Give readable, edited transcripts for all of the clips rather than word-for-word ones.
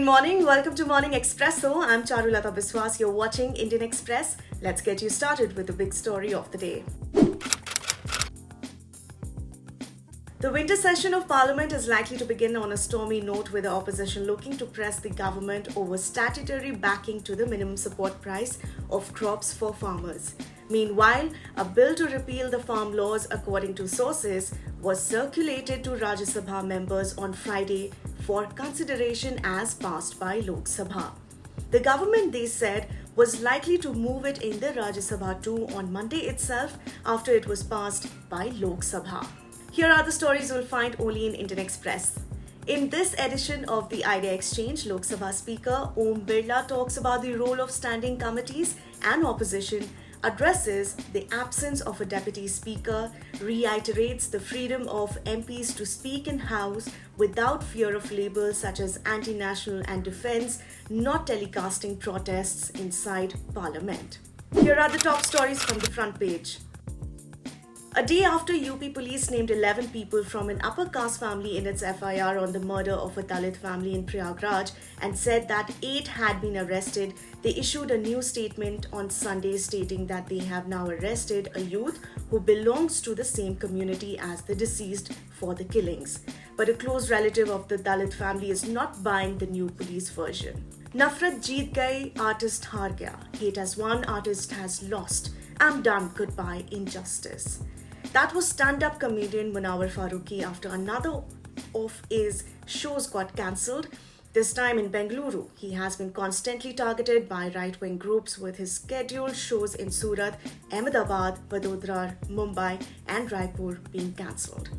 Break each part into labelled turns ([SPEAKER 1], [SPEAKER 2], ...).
[SPEAKER 1] morning. Welcome to Morning Expresso. I'm Charulata Biswas. You're watching Indian Express. Let's get you started with the big story of the day. The winter session of Parliament is likely to begin on a stormy note, with the opposition looking to press the government over statutory backing to the minimum support price of crops for farmers. Meanwhile, a bill to repeal the farm laws, according to sources, was circulated to Rajya Sabha members on Friday for consideration as passed by Lok Sabha. The government, they said, was likely to move it in the Rajya Sabha too on Monday itself after it was passed by Lok Sabha. Here are the stories you'll find only in Indian Express. In this edition of the Idea Exchange, Lok Sabha Speaker Om Birla talks about the role of standing committees and opposition, addresses the absence of a deputy speaker, reiterates the freedom of MPs to speak in House without fear of labels such as anti-national and defence, not telecasting protests inside Parliament. Here are the top stories from the front page. A day after UP police named 11 people from an upper caste family in its FIR on the murder of a Dalit family in Prayagraj and said that 8 had been arrested, they issued a new statement on Sunday stating that they have now arrested a youth who belongs to the same community as the deceased for the killings. But a close relative of the Dalit family is not buying the new police version. Nafrat jeet gayi, artist haar gaya. Hate has won, artist has lost. I'm done, goodbye, injustice. That was stand-up comedian Munawar Farooqi after another of his shows got cancelled, this time in Bengaluru. He has been constantly targeted by right-wing groups, with his scheduled shows in Surat, Ahmedabad, Vadodara, Mumbai and Raipur being cancelled.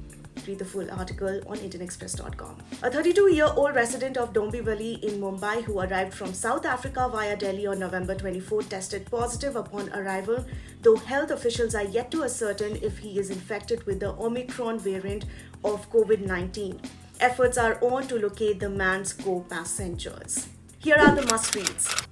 [SPEAKER 1] Read the full article on IndianExpress.com. A 32-year-old resident of Dombivli in Mumbai who arrived from South Africa via Delhi on November 24 tested positive upon arrival, though health officials are yet to ascertain if he is infected with the Omicron variant of COVID-19. Efforts are on to locate the man's co-passengers. Here are the must-reads.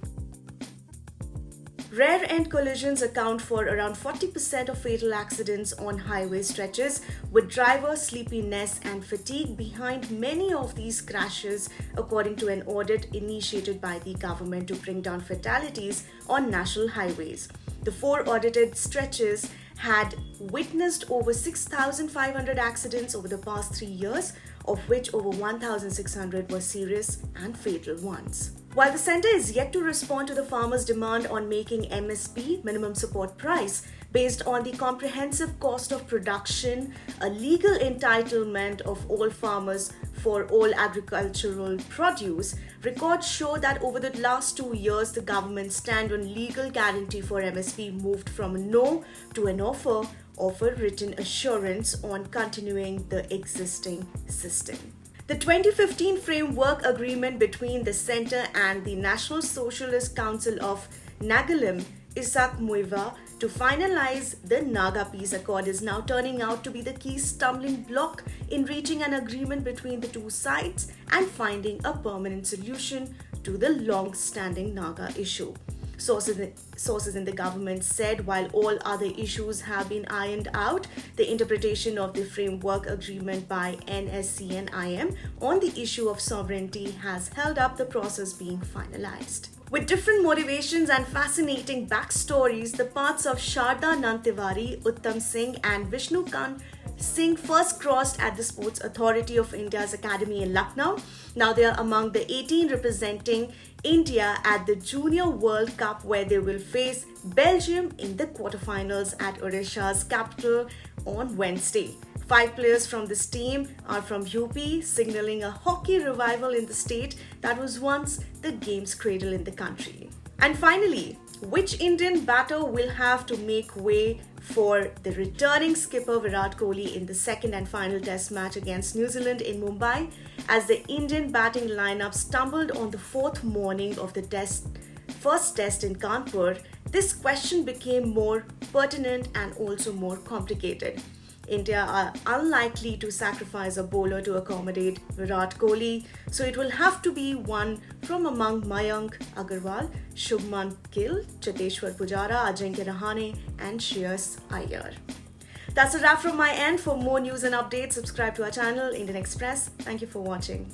[SPEAKER 1] Rear-end collisions account for around 40% of fatal accidents on highway stretches, with driver sleepiness and fatigue behind many of these crashes, according to an audit initiated by the government to bring down fatalities on national highways. The 4 audited stretches had witnessed over 6,500 accidents over the past 3 years, of which over 1,600 were serious and fatal ones. While the centre is yet to respond to the farmers' demand on making MSP, minimum support price, based on the comprehensive cost of production, a legal entitlement of all farmers for all agricultural produce, records show that over the last 2 years, the government's stand on legal guarantee for MSP moved from a no to an offer written assurance on continuing the existing system. The 2015 framework agreement between the centre and the National Socialist Council of Nagalim, Isak Muiva, to finalize the Naga Peace Accord is now turning out to be the key stumbling block in reaching an agreement between the two sides and finding a permanent solution to the long-standing Naga issue. Sources in the government said while all other issues have been ironed out, the interpretation of the framework agreement by NSC and IM on the issue of sovereignty has held up the process being finalized. With different motivations and fascinating backstories, the paths of Sharda Nand Tiwari, Uttam Singh and Vishnu Kant Singh first crossed at the Sports Authority of India's Academy in Lucknow. Now they are among the 18 representing India at the Junior World Cup, where they will face Belgium in the quarterfinals at Odisha's capital on Wednesday. 5 players from this team are from UP, signaling a hockey revival in the state that was once the game's cradle in the country. And finally, which Indian batter will have to make way for the returning skipper Virat Kohli in the second and final test match against New Zealand in Mumbai, as the Indian batting lineup stumbled on the 4th morning of the first test in Kanpur? This question became more pertinent and also more complicated. India are unlikely to sacrifice a bowler to accommodate Virat Kohli, so it will have to be one from among Mayank Agarwal, Shubman Gill, Cheteshwar Pujara, Ajinkya Rahane and Shreyas Iyer. That's a wrap from my end. For more news and updates, subscribe to our channel, Indian Express. Thank you for watching.